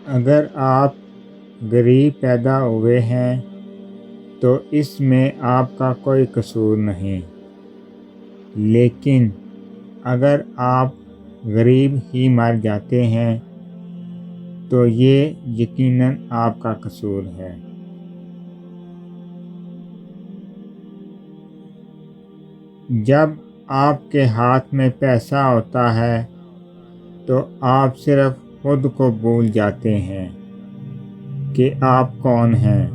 اگر آپ غریب پیدا ہوئے ہیں تو اس میں آپ کا کوئی قصور نہیں، لیکن اگر آپ غریب ہی مر جاتے ہیں تو یہ یقیناً آپ کا قصور ہے۔ جب آپ کے ہاتھ میں پیسہ ہوتا ہے تو آپ صرف خود کو بھول جاتے ہیں کہ آپ کون ہیں،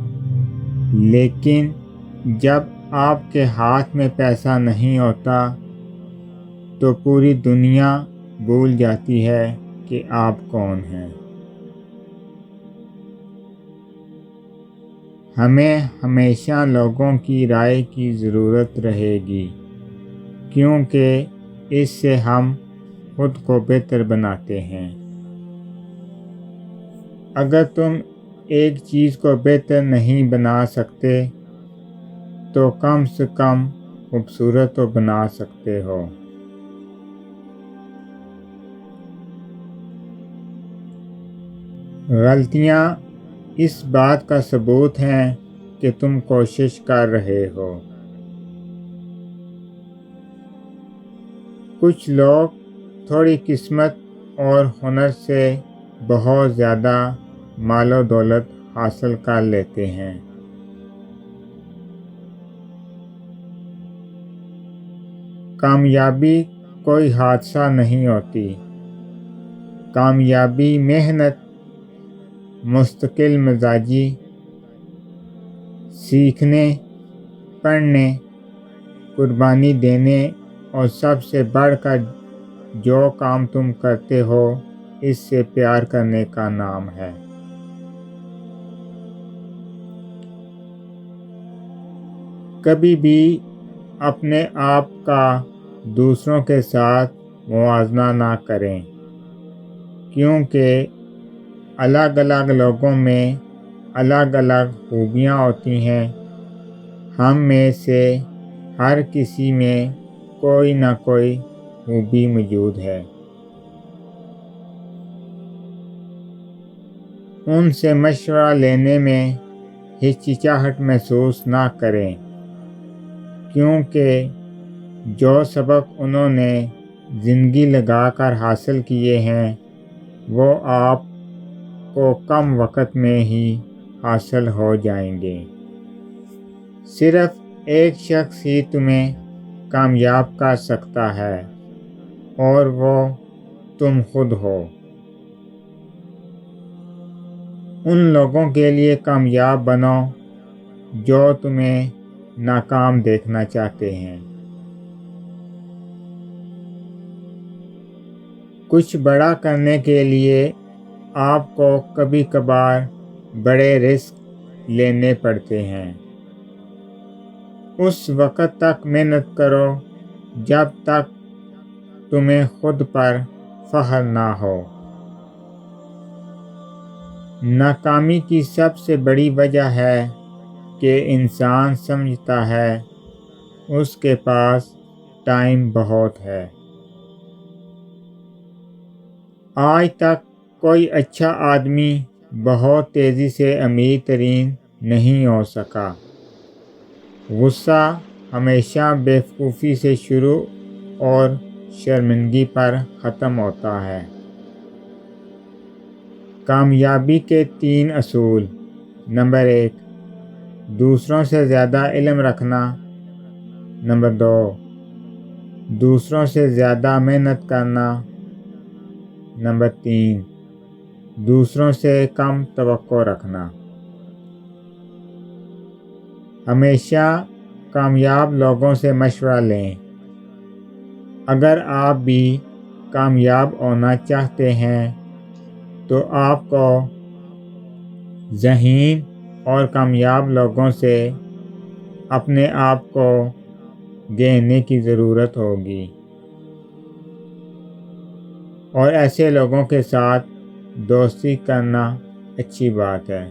لیکن جب آپ کے ہاتھ میں پیسہ نہیں ہوتا تو پوری دنیا بھول جاتی ہے کہ آپ کون ہیں۔ ہمیں ہمیشہ لوگوں کی رائے کی ضرورت رہے گی، کیونکہ اس سے ہم خود کو بہتر بناتے ہیں۔ اگر تم ایک چیز کو بہتر نہیں بنا سکتے تو کم سے کم خوبصورت تو بنا سکتے ہو۔ غلطیاں اس بات کا ثبوت ہیں کہ تم کوشش کر رہے ہو۔ کچھ لوگ تھوڑی قسمت اور ہنر سے بہت زیادہ مال و دولت حاصل کر لیتے ہیں۔ کامیابی کوئی حادثہ نہیں ہوتی، کامیابی محنت، مستقل مزاجی، سیکھنے، پڑھنے، قربانی دینے اور سب سے بڑھ کر جو کام تم کرتے ہو اس سے پیار کرنے کا نام ہے۔ کبھی بھی اپنے آپ کا دوسروں کے ساتھ موازنہ نہ کریں، کیونکہ الگ الگ لوگوں میں الگ الگ خوبیاں ہوتی ہیں۔ ہم میں سے ہر کسی میں کوئی نہ کوئی خوبی موجود ہے۔ ان سے مشورہ لینے میں ہچکچاہٹ محسوس نہ کریں، کیونکہ جو سبق انہوں نے زندگی لگا کر حاصل کیے ہیں وہ آپ کو کم وقت میں ہی حاصل ہو جائیں گے۔ صرف ایک شخص ہی تمہیں کامیاب کر سکتا ہے اور وہ تم خود ہو۔ ان لوگوں کے لیے کامیاب بنو جو تمہیں ناکام دیکھنا چاہتے ہیں۔ کچھ بڑا کرنے کے لیے آپ کو کبھی کبھار بڑے رسک لینے پڑتے ہیں۔ اس وقت تک محنت کرو جب تک تمہیں خود پر فخر نہ ہو۔ ناکامی کی سب سے بڑی وجہ ہے کہ انسان سمجھتا ہے اس کے پاس ٹائم بہت ہے۔ آج تک کوئی اچھا آدمی بہت تیزی سے امیر ترین نہیں ہو سکا۔ غصہ ہمیشہ بیوقوفی سے شروع اور شرمندگی پر ختم ہوتا ہے۔ کامیابی کے 3 اصول۔ نمبر 1، دوسروں سے زیادہ علم رکھنا۔ نمبر 2، دوسروں سے زیادہ محنت کرنا۔ نمبر 3، دوسروں سے کم توقع رکھنا۔ ہمیشہ کامیاب لوگوں سے مشورہ لیں۔ اگر آپ بھی کامیاب ہونا چاہتے ہیں تو آپ کو ذہین اور کامیاب لوگوں سے اپنے آپ کو گھیرنے کی ضرورت ہوگی، اور ایسے لوگوں کے ساتھ دوستی کرنا اچھی بات ہے۔